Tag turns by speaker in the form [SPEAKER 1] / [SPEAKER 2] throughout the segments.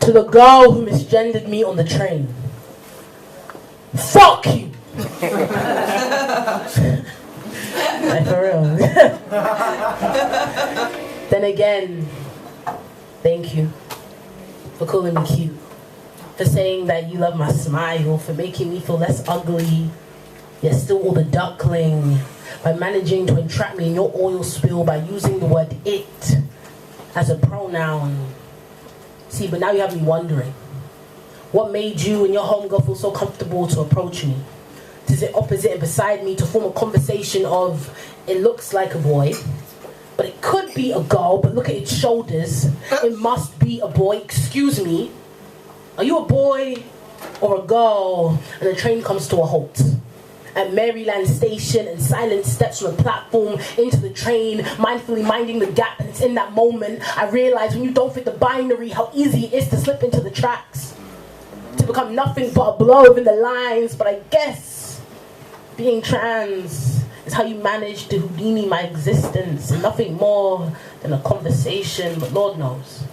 [SPEAKER 1] To the girl who misgendered me on the train. Fuck you! Like, for real. Then again, thank you for calling me cute, for saying that you love my smile, for making me feel less ugly, yet still all the duckling, by managing to entrap me in your oil spill by using the word it as a pronoun. See, but now you have me wondering, what made you and your homegirl feel so comfortable to approach me, to sit opposite and beside me, to form a conversation of, it looks like a boy, but it could be a girl, but look at its shoulders, it must be a boy, excuse me. Are you a boy or a girl? And the train comes to a halt at Maryland Station, and silence steps from the platform into the train, mindfully minding the gap. And it's in that moment I realize, when you don't fit the binary, how easy it is to slip into the tracks, to become nothing but a blur within the lines. But I guess being trans is how you manage to Houdini my existence, and nothing more than a conversation. But Lord knows,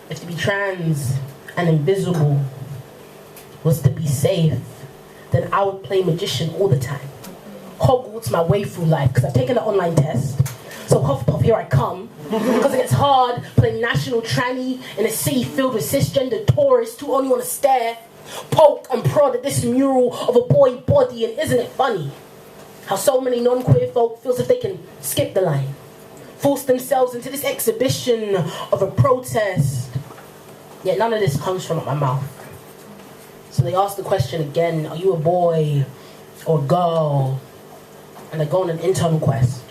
[SPEAKER 1] if to be trans and invisible was to be safe, then I would play magician all the time. Hogwarts my way through life, because I've taken an online test. So huff puff, here I come. Because it gets hard playing national tranny in a city filled with cisgender tourists who only want to stare, poke and prod at this mural of a boy body. And isn't it funny how so many non-queer folk feel as if they can skip the line, force themselves into this exhibition of a protest, yet none of this comes from my mouth. So they ask the question again, are you a boy or a girl? And they go on an internal quest.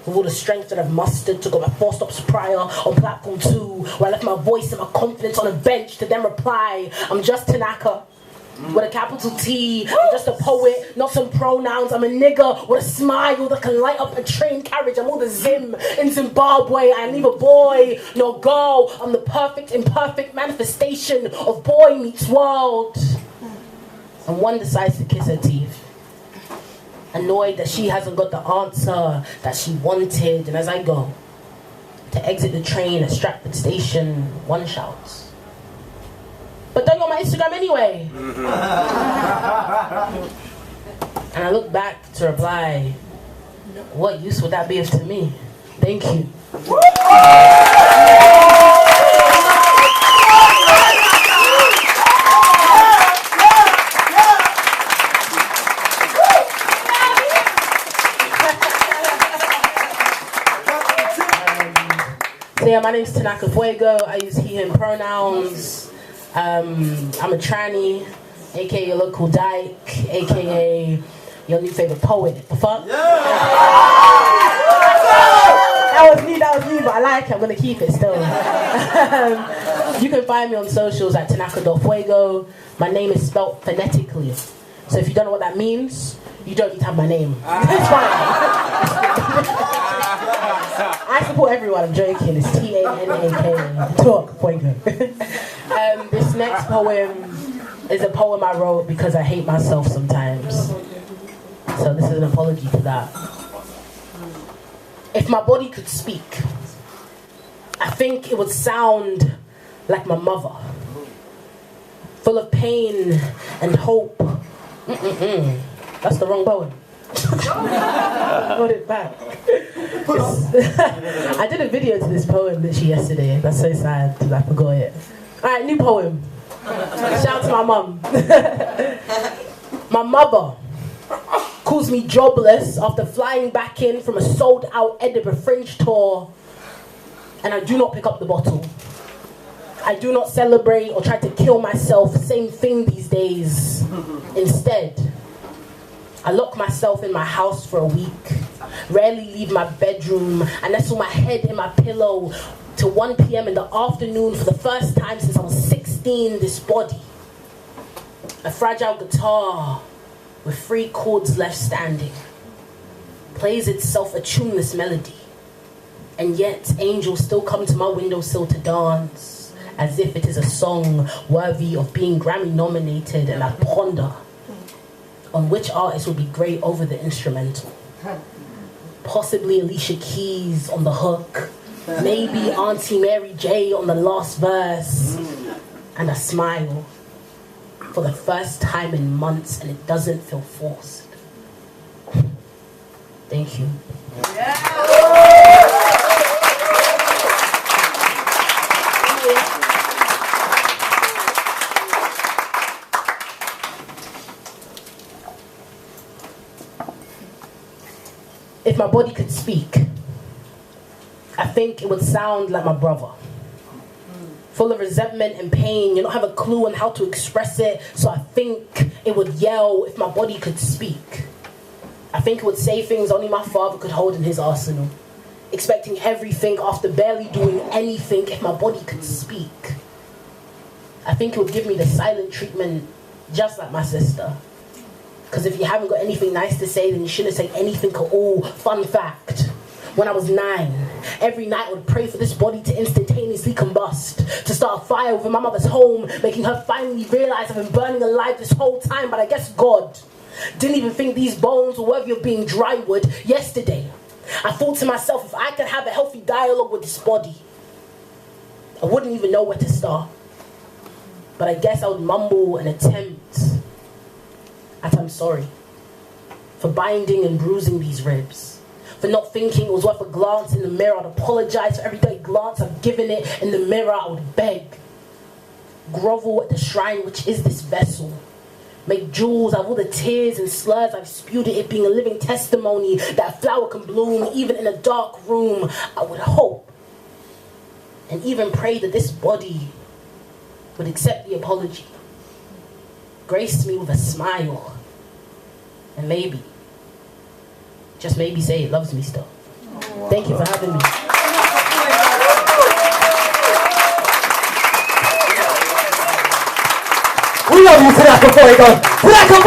[SPEAKER 1] With all the strength that I've mustered to go by 4 stops prior on platform 2, where I left my voice and my confidence on a bench to then reply, I'm just Tanake, with a capital T. I'm just a poet, not some pronouns. I'm a nigger with a smile that can light up a train carriage. I'm all the Zim in Zimbabwe. I am neither boy nor girl. I'm the perfect, imperfect manifestation of boy meets world. And one decides to kiss her teeth, annoyed that she hasn't got the answer that she wanted. And as I go to exit the train at Stratford Station, one shouts, but don't go on my Instagram anyway. And I look back to reply, what use would that be to me? Thank you. So yeah, my name's Tanake Fuego. I use he, him pronouns. I'm a tranny, aka your local dyke, aka your new favorite poet. The fuck? Yeah. That was me, but I like it. I'm gonna keep it still. You can find me on socials at Tanake.Fuego. My name is spelled phonetically. So if you don't know what that means, you don't need to have my name. It's fine. I support everyone, I'm joking. It's Tanake. Talk, Fuego. This next poem is a poem I wrote because I hate myself sometimes. So this is an apology for that. If my body could speak, I think it would sound like my mother. Full of pain and hope. That's the wrong poem. Got it back. I did a video to this poem literally yesterday. That's so sad that I forgot it. Alright, new poem. Shout out to my mum. My mother calls me jobless after flying back in from a sold-out Edinburgh Fringe tour, and I do not pick up the bottle. I do not celebrate or try to kill myself. Same thing these days. Instead, I lock myself in my house for a week, rarely leave my bedroom, and nestle my head in my pillow till 1 p.m. in the afternoon for the first time since I was 16, this body. A fragile guitar with 3 chords left standing plays itself a tuneless melody, and yet angels still come to my windowsill to dance, as if it is a song worthy of being Grammy nominated, and I ponder on which artist would be great over the instrumental. Possibly Alicia Keys on the hook, maybe Auntie Mary J on the last verse, and a smile for the first time in months, and it doesn't feel forced. Thank you. If my body could speak, I think it would sound like my brother. Full of resentment and pain, you don't have a clue on how to express it, so I think it would yell if my body could speak. I think it would say things only my father could hold in his arsenal, expecting everything after barely doing anything if my body could speak. I think it would give me the silent treatment just like my sister. Because if you haven't got anything nice to say, then you shouldn't say anything at all. Fun fact, when I was 9, every night I would pray for this body to instantaneously combust, to start a fire within my mother's home, making her finally realize I've been burning alive this whole time, but I guess God didn't even think these bones were worthy of being dry wood yesterday. I thought to myself, if I could have a healthy dialogue with this body, I wouldn't even know where to start. But I guess I would mumble and attempt at I'm sorry for binding and bruising these ribs, for not thinking it was worth a glance in the mirror. I'd apologize for every dirty glance I've given it in the mirror. I would beg, grovel at the shrine which is this vessel, make jewels out of all the tears and slurs I've spewed at it, being a living testimony that a flower can bloom even in a dark room. I would hope and even pray that this body would accept the apology, grace me with a smile, and maybe, just maybe say it loves me still. Thank you for having me.
[SPEAKER 2] We love you, Tanake Fuego. Tanake